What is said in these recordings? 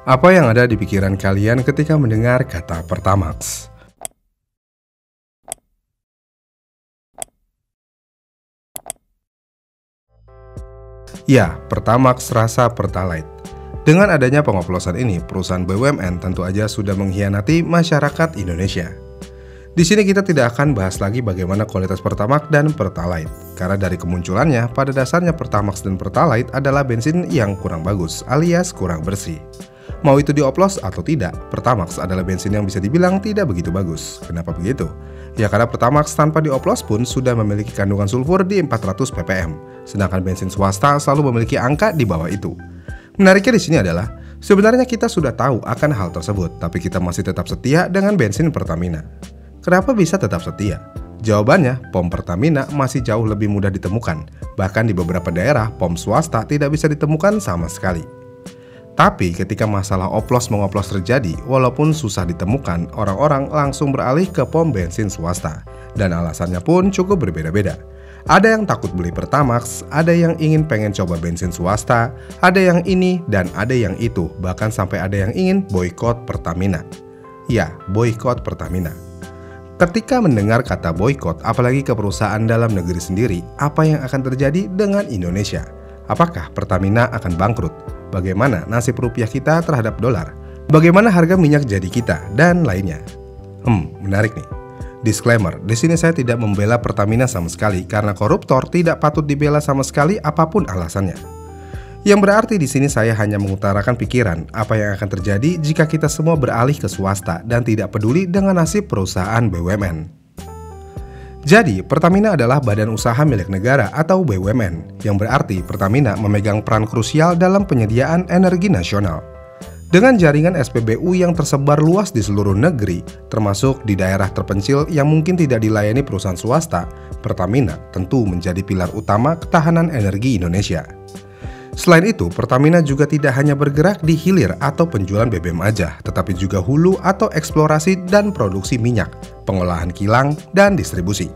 Apa yang ada di pikiran kalian ketika mendengar kata Pertamax? Ya, Pertamax rasa Pertalite. Dengan adanya pengoplosan ini, perusahaan BUMN tentu aja sudah mengkhianati masyarakat Indonesia. Di sini kita tidak akan bahas lagi bagaimana kualitas Pertamax dan Pertalite, karena dari kemunculannya, pada dasarnya Pertamax dan Pertalite adalah bensin yang kurang bagus, alias kurang bersih. Mau itu dioplos atau tidak, Pertamax adalah bensin yang bisa dibilang tidak begitu bagus. Kenapa begitu? Ya karena Pertamax tanpa dioplos pun sudah memiliki kandungan sulfur di 400 ppm, sedangkan bensin swasta selalu memiliki angka di bawah itu. Menariknya di sini adalah, sebenarnya kita sudah tahu akan hal tersebut, tapi kita masih tetap setia dengan bensin Pertamina. Kenapa bisa tetap setia? Jawabannya, POM Pertamina masih jauh lebih mudah ditemukan. Bahkan di beberapa daerah, POM swasta tidak bisa ditemukan sama sekali. Tapi ketika masalah oplos-mengoplos terjadi, walaupun susah ditemukan, orang-orang langsung beralih ke POM bensin swasta. Dan alasannya pun cukup berbeda-beda. Ada yang takut beli Pertamax, ada yang pengen coba bensin swasta, ada yang ini dan ada yang itu, bahkan sampai ada yang ingin boykot Pertamina. Ya, boykot Pertamina. Ketika mendengar kata boykot, apalagi ke perusahaan dalam negeri sendiri, apa yang akan terjadi dengan Indonesia? Apakah Pertamina akan bangkrut? Bagaimana nasib rupiah kita terhadap dolar? Bagaimana harga minyak jadi kita? Dan lainnya. Menarik nih. Disclaimer, di sini saya tidak membela Pertamina sama sekali karena koruptor tidak patut dibela sama sekali apapun alasannya. Yang berarti di sini saya hanya mengutarakan pikiran apa yang akan terjadi jika kita semua beralih ke swasta dan tidak peduli dengan nasib perusahaan BUMN. Jadi, Pertamina adalah badan usaha milik negara atau BUMN, yang berarti Pertamina memegang peran krusial dalam penyediaan energi nasional. Dengan jaringan SPBU yang tersebar luas di seluruh negeri, termasuk di daerah terpencil yang mungkin tidak dilayani perusahaan swasta, Pertamina tentu menjadi pilar utama ketahanan energi Indonesia. Selain itu, Pertamina juga tidak hanya bergerak di hilir atau penjualan BBM aja, tetapi juga hulu atau eksplorasi dan produksi minyak, pengolahan kilang, dan distribusi.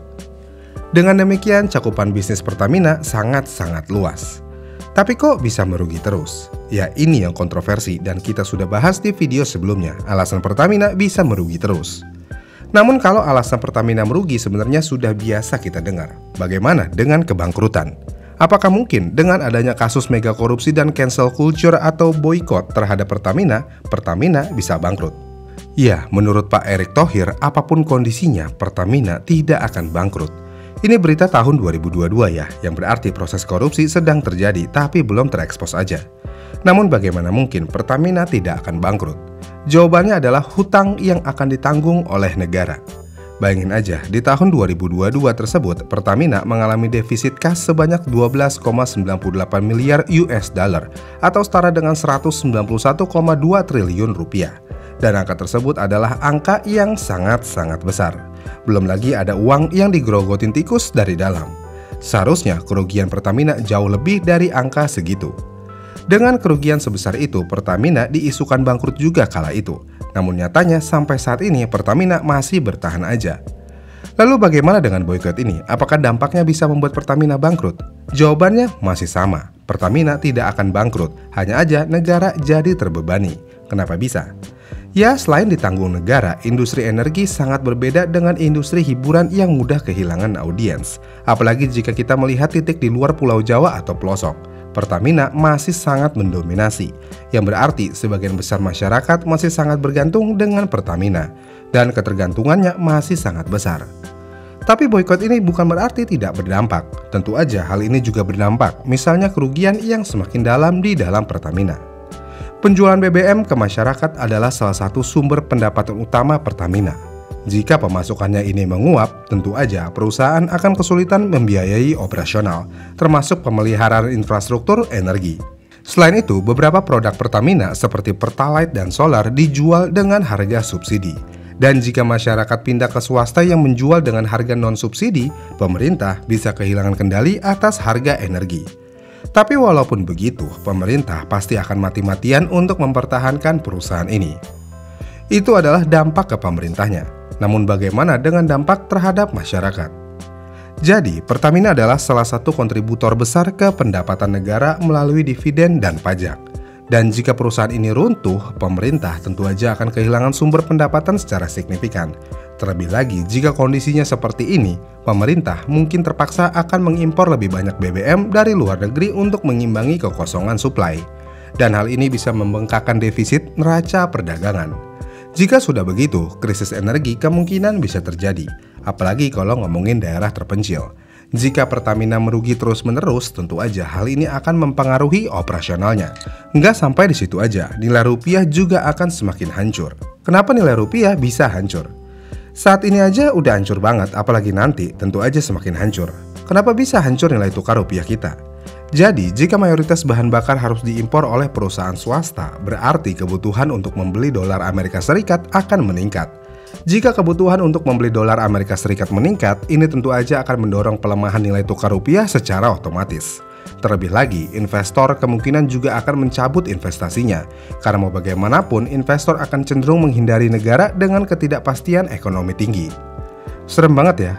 Dengan demikian, cakupan bisnis Pertamina sangat-sangat luas. Tapi kok bisa merugi terus? Ya ini yang kontroversi dan kita sudah bahas di video sebelumnya, alasan Pertamina bisa merugi terus. Namun kalau alasan Pertamina merugi sebenarnya sudah biasa kita dengar. Bagaimana dengan kebangkrutan? Apakah mungkin dengan adanya kasus mega korupsi dan cancel culture atau boykot terhadap Pertamina, Pertamina bisa bangkrut? Ya, menurut Pak Erick Thohir, apapun kondisinya, Pertamina tidak akan bangkrut. Ini berita tahun 2022 ya, yang berarti proses korupsi sedang terjadi tapi belum terekspos aja. Namun bagaimana mungkin Pertamina tidak akan bangkrut? Jawabannya adalah hutang yang akan ditanggung oleh negara. Bayangin aja, di tahun 2022 tersebut, Pertamina mengalami defisit kas sebanyak 12,98 miliar US dollar atau setara dengan 191,2 triliun rupiah. Dan angka tersebut adalah angka yang sangat-sangat besar. Belum lagi ada uang yang digerogotin tikus dari dalam. Seharusnya kerugian Pertamina jauh lebih dari angka segitu. Dengan kerugian sebesar itu, Pertamina diisukan bangkrut juga kala itu. Namun nyatanya sampai saat ini Pertamina masih bertahan aja. Lalu bagaimana dengan boykot ini? Apakah dampaknya bisa membuat Pertamina bangkrut? Jawabannya masih sama. Pertamina tidak akan bangkrut, hanya aja negara jadi terbebani. Kenapa bisa? Ya, selain ditanggung negara, industri energi sangat berbeda dengan industri hiburan yang mudah kehilangan audiens. Apalagi jika kita melihat titik di luar Pulau Jawa atau pelosok. Pertamina masih sangat mendominasi, yang berarti sebagian besar masyarakat masih sangat bergantung dengan Pertamina, dan ketergantungannya masih sangat besar. Tapi boykot ini bukan berarti tidak berdampak. Tentu aja hal ini juga berdampak, misalnya kerugian yang semakin dalam di dalam Pertamina. Penjualan BBM ke masyarakat adalah salah satu sumber pendapatan utama Pertamina. Jika pemasukannya ini menguap, tentu aja perusahaan akan kesulitan membiayai operasional, termasuk pemeliharaan infrastruktur energi. Selain itu, beberapa produk Pertamina seperti Pertalite dan solar dijual dengan harga subsidi. Dan jika masyarakat pindah ke swasta yang menjual dengan harga non-subsidi, pemerintah bisa kehilangan kendali atas harga energi. Tapi walaupun begitu, pemerintah pasti akan mati-matian untuk mempertahankan perusahaan ini. Itu adalah dampak ke pemerintahnya. Namun bagaimana dengan dampak terhadap masyarakat? Jadi, Pertamina adalah salah satu kontributor besar ke pendapatan negara melalui dividen dan pajak. Dan jika perusahaan ini runtuh, pemerintah tentu aja akan kehilangan sumber pendapatan secara signifikan. Terlebih lagi, jika kondisinya seperti ini, pemerintah mungkin terpaksa akan mengimpor lebih banyak BBM dari luar negeri untuk mengimbangi kekosongan suplai. Dan hal ini bisa membengkakkan defisit neraca perdagangan. Jika sudah begitu, krisis energi kemungkinan bisa terjadi, apalagi kalau ngomongin daerah terpencil. Jika Pertamina merugi terus-menerus, tentu aja hal ini akan mempengaruhi operasionalnya. Nggak sampai di situ aja, nilai rupiah juga akan semakin hancur. Kenapa nilai rupiah bisa hancur? Saat ini aja udah hancur banget, apalagi nanti tentu aja semakin hancur. Kenapa bisa hancur nilai tukar rupiah kita? Jadi, jika mayoritas bahan bakar harus diimpor oleh perusahaan swasta, berarti kebutuhan untuk membeli dolar Amerika Serikat akan meningkat. Jika kebutuhan untuk membeli dolar Amerika Serikat meningkat, ini tentu aja akan mendorong pelemahan nilai tukar rupiah secara otomatis. Terlebih lagi, investor kemungkinan juga akan mencabut investasinya, karena mau bagaimanapun investor akan cenderung menghindari negara dengan ketidakpastian ekonomi tinggi. Serem banget ya?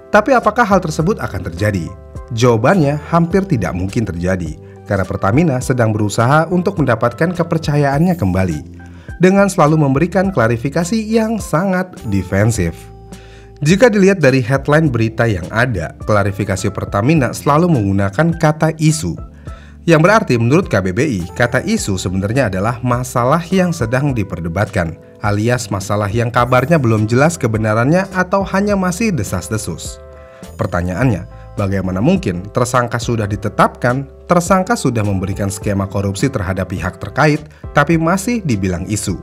Tapi apakah hal tersebut akan terjadi? Jawabannya hampir tidak mungkin terjadi, karena Pertamina sedang berusaha untuk mendapatkan kepercayaannya kembali, dengan selalu memberikan klarifikasi yang sangat defensif. Jika dilihat dari headline berita yang ada, klarifikasi Pertamina selalu menggunakan kata isu. Yang berarti menurut KBBI, kata isu sebenarnya adalah masalah yang sedang diperdebatkan, alias masalah yang kabarnya belum jelas kebenarannya atau hanya masih desas-desus. Pertanyaannya, bagaimana mungkin tersangka sudah ditetapkan, tersangka sudah memberikan skema korupsi terhadap pihak terkait, tapi masih dibilang isu?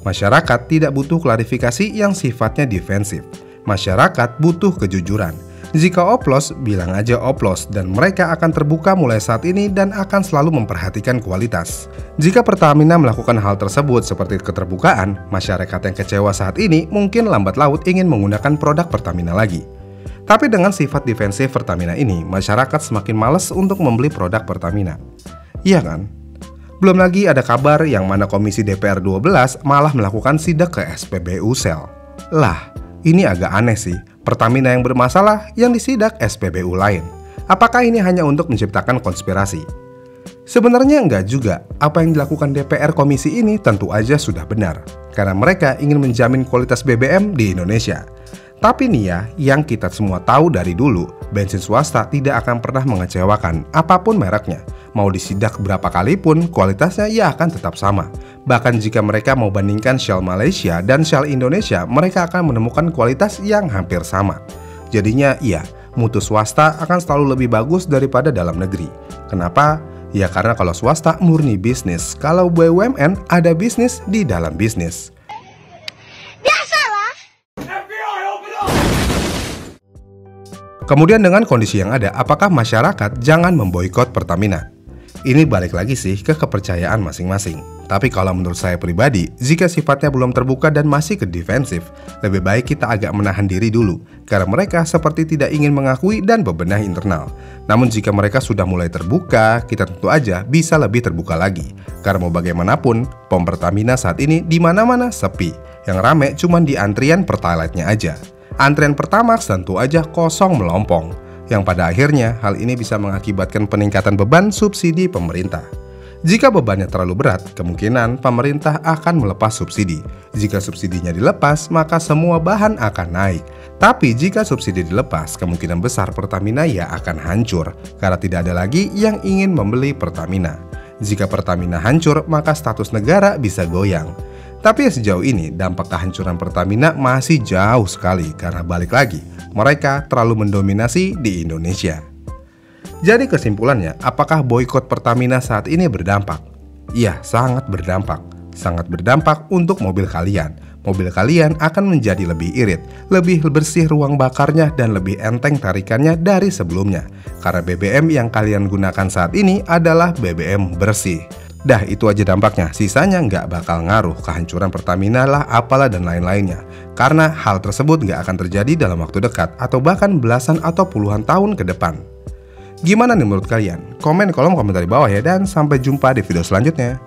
Masyarakat tidak butuh klarifikasi yang sifatnya defensif. Masyarakat butuh kejujuran. Jika oplos, bilang aja oplos, dan mereka akan terbuka mulai saat ini dan akan selalu memperhatikan kualitas. Jika Pertamina melakukan hal tersebut seperti keterbukaan, masyarakat yang kecewa saat ini mungkin lambat laut ingin menggunakan produk Pertamina lagi. Tapi dengan sifat defensif Pertamina ini, masyarakat semakin malas untuk membeli produk Pertamina. Iya kan? Belum lagi ada kabar yang mana Komisi DPR 12 malah melakukan sidak ke SPBU Sel. Lah, ini agak aneh sih, Pertamina yang bermasalah yang disidak SPBU lain. Apakah ini hanya untuk menciptakan konspirasi? Sebenarnya enggak juga, apa yang dilakukan DPR komisi ini tentu aja sudah benar, karena mereka ingin menjamin kualitas BBM di Indonesia. Tapi nih ya, yang kita semua tahu dari dulu, bensin swasta tidak akan pernah mengecewakan apapun mereknya. Mau disidak berapa kali pun, kualitasnya ya akan tetap sama. Bahkan jika mereka mau bandingkan Shell Malaysia dan Shell Indonesia, mereka akan menemukan kualitas yang hampir sama. Jadinya iya, mutu swasta akan selalu lebih bagus daripada dalam negeri. Kenapa? Ya karena kalau swasta murni bisnis, kalau BUMN ada bisnis di dalam bisnis. Kemudian dengan kondisi yang ada, apakah masyarakat jangan memboikot Pertamina? Ini balik lagi sih ke kepercayaan masing-masing. Tapi kalau menurut saya pribadi, jika sifatnya belum terbuka dan masih ke defensif, lebih baik kita agak menahan diri dulu, karena mereka seperti tidak ingin mengakui dan bebenah internal. Namun jika mereka sudah mulai terbuka, kita tentu aja bisa lebih terbuka lagi. Karena mau bagaimanapun, POM Pertamina saat ini di mana-mana sepi. Yang rame cuma di antrian Pertalite-nya aja. Antrian Pertamax tentu aja kosong melompong, yang pada akhirnya hal ini bisa mengakibatkan peningkatan beban subsidi pemerintah. Jika bebannya terlalu berat, kemungkinan pemerintah akan melepas subsidi. Jika subsidinya dilepas, maka semua bahan akan naik. Tapi jika subsidi dilepas, kemungkinan besar Pertamina ya akan hancur, karena tidak ada lagi yang ingin membeli Pertamina. Jika Pertamina hancur, maka status negara bisa goyang. Tapi sejauh ini dampak kehancuran Pertamina masih jauh sekali karena balik lagi, mereka terlalu mendominasi di Indonesia. Jadi kesimpulannya, apakah boikot Pertamina saat ini berdampak? Iya, sangat berdampak. Sangat berdampak untuk mobil kalian. Mobil kalian akan menjadi lebih irit, lebih bersih ruang bakarnya dan lebih enteng tarikannya dari sebelumnya. Karena BBM yang kalian gunakan saat ini adalah BBM bersih. Dah itu aja dampaknya, sisanya nggak bakal ngaruh, kehancuran Pertamina lah apalah dan lain-lainnya. Karena hal tersebut nggak akan terjadi dalam waktu dekat atau bahkan belasan atau puluhan tahun ke depan. Gimana nih menurut kalian? Komen di kolom komentar di bawah ya, dan sampai jumpa di video selanjutnya.